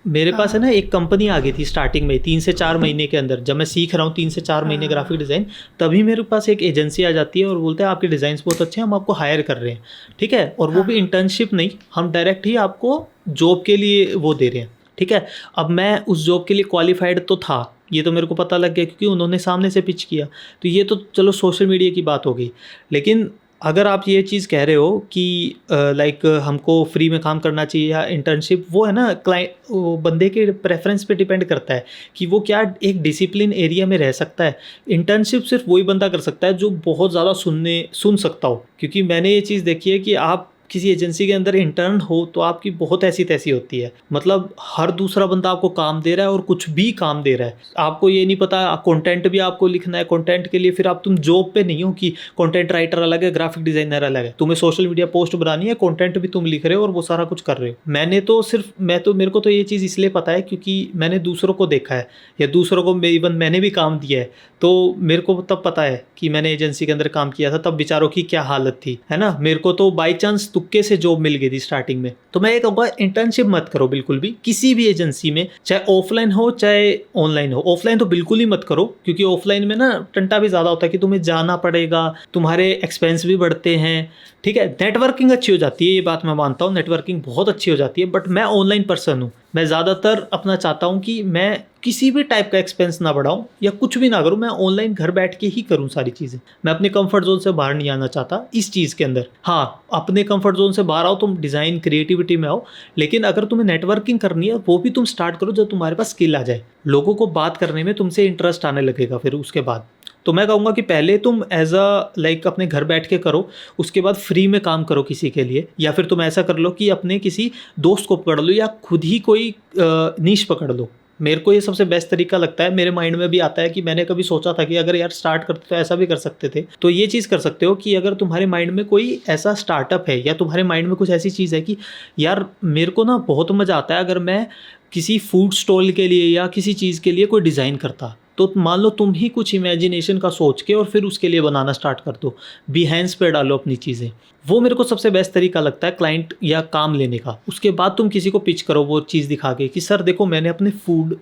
मेरे पास है ना एक कंपनी आ गई थी स्टार्टिंग में 3 से 4 महीने के अंदर, जब मैं सीख रहा हूँ 3 से 4 महीने ग्राफिक डिज़ाइन, तभी मेरे पास एक एजेंसी आ जाती है और बोलते हैं आपके डिज़ाइंस बहुत अच्छे हैं, हम आपको हायर कर रहे हैं, ठीक है। और वो भी इंटर्नशिप नहीं, हम डायरेक्ट ही आपको जॉब के लिए वो दे रहे हैं, ठीक है। अब मैं उस जॉब के लिए क्वालिफाइड तो था, ये तो मेरे को पता लग गया क्योंकि उन्होंने सामने से पिच किया। तो ये तो चलो सोशल मीडिया की बात हो गई, लेकिन अगर आप ये चीज़ कह रहे हो कि लाइक हमको फ्री में काम करना चाहिए या इंटर्नशिप, वो है ना क्लाइंट वो बंदे के प्रेफरेंस पे डिपेंड करता है कि वो क्या एक डिसिप्लिन एरिया में रह सकता है। इंटर्नशिप सिर्फ वही बंदा कर सकता है जो बहुत ज़्यादा सुन सकता हो, क्योंकि मैंने ये चीज़ देखी है कि आप किसी एजेंसी के अंदर इंटर्न हो तो आपकी बहुत ऐसी तैसी होती है, मतलब हर दूसरा बंदा आपको काम दे रहा है और कुछ भी काम दे रहा है, आपको ये नहीं पता कंटेंट भी आपको लिखना है। कंटेंट के लिए फिर आप तुम जॉब पे नहीं हो कि कंटेंट राइटर अलग है, ग्राफिक डिजाइनर अलग है, तुम्हें सोशल मीडिया पोस्ट बनानी है, कंटेंट भी तुम लिख रहे हो और वो सारा कुछ कर रहे हो। मेरे को तो ये चीज़ इसलिए पता है क्योंकि मैंने दूसरों को देखा है या दूसरों को इवन मैंने भी काम दिया है, तो मेरे को तब पता है कि मैंने एजेंसी के अंदर काम किया था, तब बेचारों की क्या हालत थी, है ना। मेरे को तो बाई चांस तुक्के से जॉब मिल गई थी स्टार्टिंग में। तो मैं ये कहूँगा इंटर्नशिप मत करो बिल्कुल भी किसी भी एजेंसी में, चाहे ऑफलाइन हो चाहे ऑनलाइन हो। ऑफलाइन तो बिल्कुल ही मत करो क्योंकि ऑफलाइन में ना टंटा भी ज़्यादा होता है कि तुम्हें जाना पड़ेगा, तुम्हारे एक्सपेंस भी बढ़ते हैं, ठीक है। नेटवर्किंग अच्छी हो जाती है, ये बात मैं मानता हूँ, नेटवर्किंग बहुत अच्छी हो जाती है, बट मैं ऑनलाइन पर्सन हूँ। मैं ज़्यादातर अपना चाहता हूँ कि मैं किसी भी टाइप का एक्सपेंस ना बढ़ाऊँ या कुछ भी ना करूँ, मैं ऑनलाइन घर बैठ के ही करूँ सारी चीज़ें। मैं अपने कंफर्ट जोन से बाहर नहीं आना चाहता इस चीज़ के अंदर। हाँ, अपने कंफर्ट जोन से बाहर आओ, तुम डिज़ाइन क्रिएटिविटी में आओ, लेकिन अगर तुम्हें नेटवर्किंग करनी है वो भी तुम स्टार्ट करो जब तुम्हारे पास स्किल आ जाए, लोगों को बात करने में तुमसे इंटरेस्ट आने लगेगा फिर उसके बाद। तो मैं कहूँगा कि पहले तुम एज अ लाइक अपने घर बैठ के करो, उसके बाद फ्री में काम करो किसी के लिए, या फिर तुम ऐसा कर लो कि अपने किसी दोस्त को पकड़ लो या खुद ही कोई नीश पकड़ लो। मेरे को ये सबसे बेस्ट तरीका लगता है, मेरे माइंड में भी आता है कि मैंने कभी सोचा था कि अगर यार स्टार्ट करते तो ऐसा भी कर सकते थे। तो ये चीज़ कर सकते हो कि अगर तुम्हारे माइंड में कोई ऐसा स्टार्टअप है या तुम्हारे माइंड में कुछ ऐसी चीज़ है कि यार मेरे को ना बहुत मज़ा आता है अगर मैं किसी फूड स्टॉल के लिए या किसी चीज़ के लिए कोई डिज़ाइन करता, तो मान लो तुम ही कुछ इमेजिनेशन का सोच के और फिर उसके लिए बनाना स्टार्ट कर दो, बिहेंस पे डालो अपनी चीज़ें। वो मेरे को सबसे बेस्ट तरीका लगता है क्लाइंट या काम लेने का। उसके बाद तुम किसी को पिच करो वो चीज़ दिखा के कि सर देखो मैंने अपने फूड,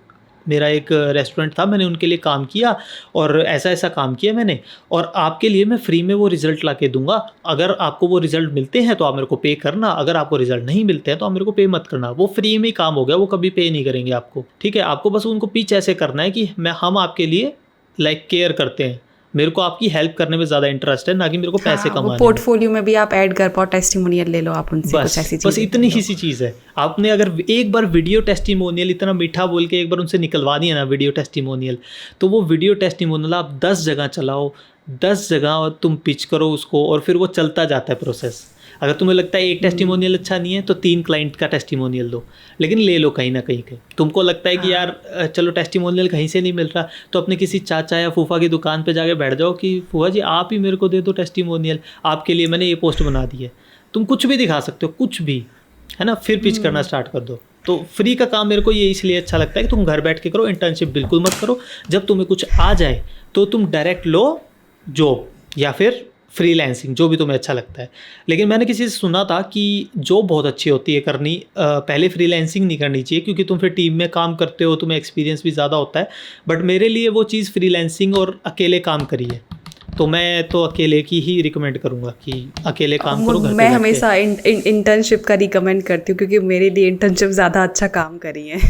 मेरा एक रेस्टोरेंट था, मैंने उनके लिए काम किया और ऐसा ऐसा काम किया मैंने, और आपके लिए मैं फ्री में वो रिज़ल्ट ला के दूंगा। अगर आपको वो रिज़ल्ट मिलते हैं तो आप मेरे को पे करना, अगर आपको रिज़ल्ट नहीं मिलते हैं तो आप मेरे को पे मत करना। वो फ्री में ही काम हो गया, वो कभी पे नहीं करेंगे आपको, ठीक है। आपको बस उनको पिच ऐसे करना है कि हम आपके लिए लाइक केयर करते हैं, मेरे को आपकी हेल्प करने में ज़्यादा इंटरेस्ट है, ना कि मेरे को पैसे कमाने में। पोर्टफोलियो में भी आप ऐड कर पाओ, टेस्टिमोनियल ले लो आप उनसे, कुछ ऐसी चीज़। बस इतनी ही सी चीज़ है। आपने अगर एक बार वीडियो टेस्टिमोनियल इतना मीठा बोल के एक बार उनसे निकलवा दिया ना वीडियो टेस्टिमोनियल, तो वो वीडियो टेस्टिमोनियल आप 10 जगह चलाओ, 10 जगह और तुम पिच करो उसको, और फिर वो चलता जाता है प्रोसेस। अगर तुम्हें लगता है एक टेस्टिमोनियल अच्छा नहीं है तो 3 क्लाइंट का टेस्टिमोनियल लो, लेकिन ले लो कहीं ना कहीं के। तुमको लगता है कि यार चलो टेस्टिमोनियल कहीं से नहीं मिल रहा, तो अपने किसी चाचा या फूफा की दुकान पे जाके बैठ जाओ कि फूफा जी आप ही मेरे को दे दो टेस्टिमोनियल, आपके लिए मैंने ये पोस्ट बना दी है। तुम कुछ भी दिखा सकते हो, कुछ भी, है ना, फिर पिच करना स्टार्ट कर दो। तो फ्री का काम मेरे को ये इसलिए अच्छा लगता है कि तुम घर बैठ के करो, इंटर्नशिप बिल्कुल मत करो। जब तुम्हें कुछ आ जाए तो तुम डायरेक्ट लो जॉब या फिर फ्रीलांसिंग, जो भी तुम्हें अच्छा लगता है। लेकिन मैंने किसी से सुना था कि जॉब बहुत अच्छी होती है करनी, पहले फ्रीलांसिंग नहीं करनी चाहिए क्योंकि तुम फिर टीम में काम करते हो, तुम्हें एक्सपीरियंस भी ज़्यादा होता है। बट मेरे लिए वो चीज़ फ्रीलांसिंग और अकेले काम करी है, तो मैं तो अकेले की ही रिकमेंड करूँगा कि अकेले काम करो घर पे। मैं हमेशा इंटर्नशिप का रिकमेंड करती हूँ क्योंकि मेरे लिए इंटर्नशिप ज़्यादा अच्छा काम करी है।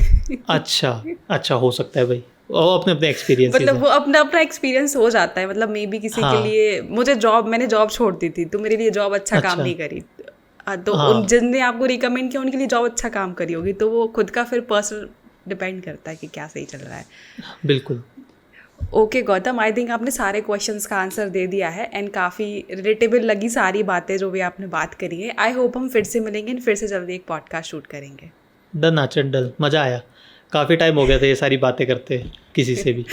अच्छा हो सकता है भाई, और अपने एक्सपीरियंस, मतलब वो अपना एक्सपीरियंस हो जाता है। मतलब मे बी किसी के लिए, मैंने जॉब छोड़ दी थी तो मेरे लिए जॉब अच्छा काम नहीं करी, तो जिनने आपको रिकमेंड किया उनके लिए जॉब अच्छा काम करी होगी। तो वो खुद का फिर पर्सनल डिपेंड करता है कि क्या सही चल रहा है। बिल्कुल। ओके गौतम, आई थिंक आपने सारे क्वेश्चंस का आंसर दे दिया है एंड काफ़ी रिलेटेबल लगी सारी बातें जो भी आपने बात करी है। आई होप हम फिर से मिलेंगे एंड फिर से जल्दी एक पॉडकास्ट शूट करेंगे। डन आचंडल, मज़ा आया, काफ़ी टाइम हो गया था ये सारी बातें करते किसी से भी।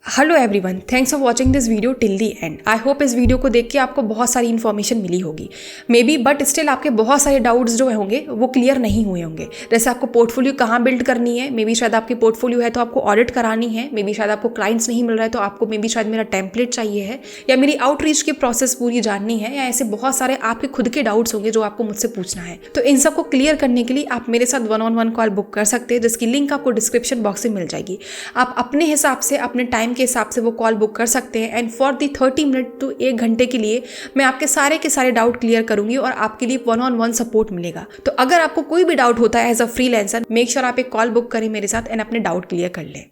Hello everyone, thanks for watching this video till the and. I hope इस वीडियो को देख के आपको बहुत सारी इन्फॉर्मेशन मिली होगी मे बी, बट स्टिल आपके बहुत सारे डाउट्स जो होंगे वो क्लियर नहीं हुए होंगे। जैसे आपको पोर्टफोलियो कहाँ बिल्ड करनी है, मे बी शायद आपकी पोर्टफोलियो है तो आपको ऑडिट करानी है, मे बी शायद आपको क्लाइंट्स नहीं मिल रहा है तो आपको मे बी शायद मेरा टेम्पलेट चाहिए है, या मेरी आउटरीच की प्रोसेस पूरी जाननी है, या ऐसे बहुत सारे आपके खुद के डाउट्स होंगे जो आपको मुझसे पूछना है। तो इन सबको क्लियर करने के लिए आप मेरे साथ 1-on-1 कॉल बुक कर सकते हैं, जिसकी लिंक आपको डिस्क्रिप्शन बॉक्स में मिल जाएगी। आप अपने हिसाब से, अपने टाइम के हिसाब से वो कॉल बुक कर सकते हैं and for the 30 minute to 1 घंटे के लिए मैं आपके सारे के सारे डाउट क्लियर करूंगी और आपके लिए 1-on-1 सपोर्ट मिलेगा। तो अगर आपको कोई भी डाउट होता है as a freelancer, make sure आप एक कॉल बुक करें मेरे साथ एंड अपने डाउट क्लियर कर लें।